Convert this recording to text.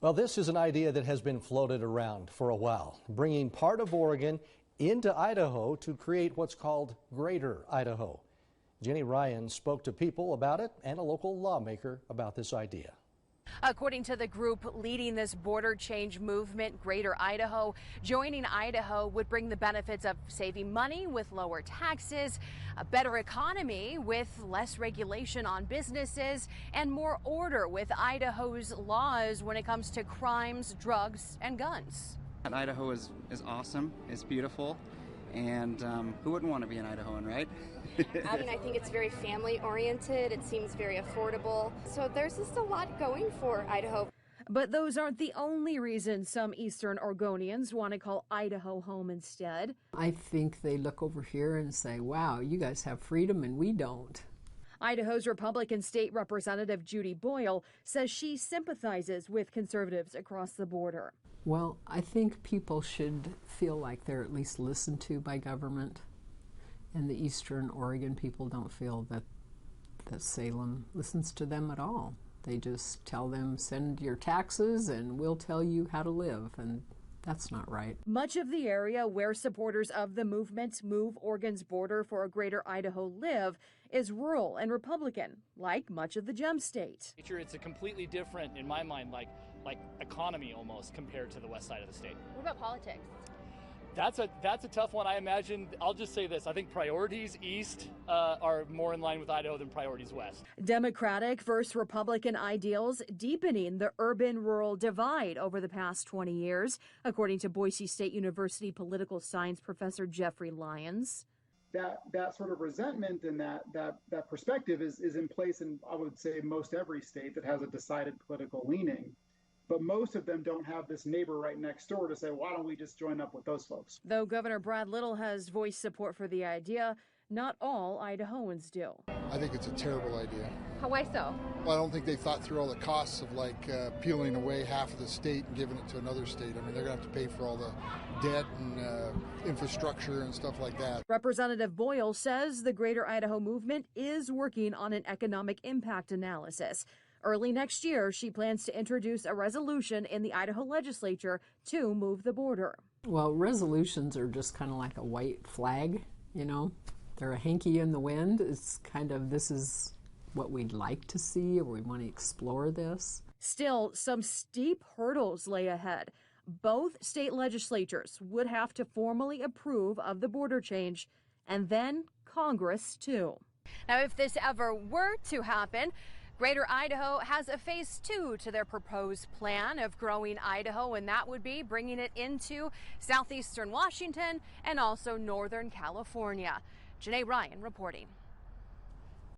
Well, this is an idea that has been floated around for a while, bringing part of Oregon into Idaho to create what's called Greater Idaho. Jenny Ryan spoke to people about it and a local lawmaker about this idea. According to the group leading this border change movement, Greater Idaho, joining Idaho would bring the benefits of saving money with lower taxes, a better economy with less regulation on businesses, and more order with Idaho's laws when it comes to crimes, drugs, and guns. Idaho is awesome, it's beautiful, and who wouldn't want to be an Idahoan, right? I think it's very family oriented. It seems very affordable. So there's just a lot going for Idaho. But those aren't the only reasons some Eastern Oregonians want to call Idaho home instead. I think they look over here and say, wow, you guys have freedom and we don't. Idaho's Republican State Representative Judy Boyle says she sympathizes with conservatives across the border. Well, I think people should feel like they're at least listened to by government. And the Eastern Oregon people don't feel that Salem listens to them at all. They just tell them, send your taxes and we'll tell you how to live. And that's not right. Much of the area where supporters of the movement Move Oregon's Border for a Greater Idaho live is rural and Republican, like much of the Gem State. It's a completely different, in my mind, like economy almost compared to the west side of the state. What about politics? That's a tough one. I imagine, I'll just say this, I think priorities east are more in line with Idaho than priorities west. Democratic versus Republican ideals deepening the urban-rural divide over the past 20 years, according to Boise State University political science professor Jeffrey Lyons. That sort of resentment and that perspective is in place in, I would say, most every state that has a decided political leaning. But most of them don't have this neighbor right next door to say, why don't we just join up with those folks? Though Governor Brad Little has voiced support for the idea, not all Idahoans do. I think it's a terrible idea. Why so? Well, I don't think they thought through all the costs of peeling away half of the state and giving it to another state. I mean, they're going to have to pay for all the debt and infrastructure and stuff like that. Representative Boyle says the Greater Idaho movement is working on an economic impact analysis. Early next year, she plans to introduce a resolution in the Idaho legislature to move the border. Well, resolutions are just kind of like a white flag, you know. They're a hanky in the wind. It's kind of, this is what we'd like to see, or we want to explore this. Still, some steep hurdles lay ahead. Both state legislatures would have to formally approve of the border change, and then Congress, too. Now, if this ever were to happen, Greater Idaho has a phase 2 to their proposed plan of growing Idaho, and that would be bringing it into southeastern Washington and also northern California. Jenny Ryan reporting.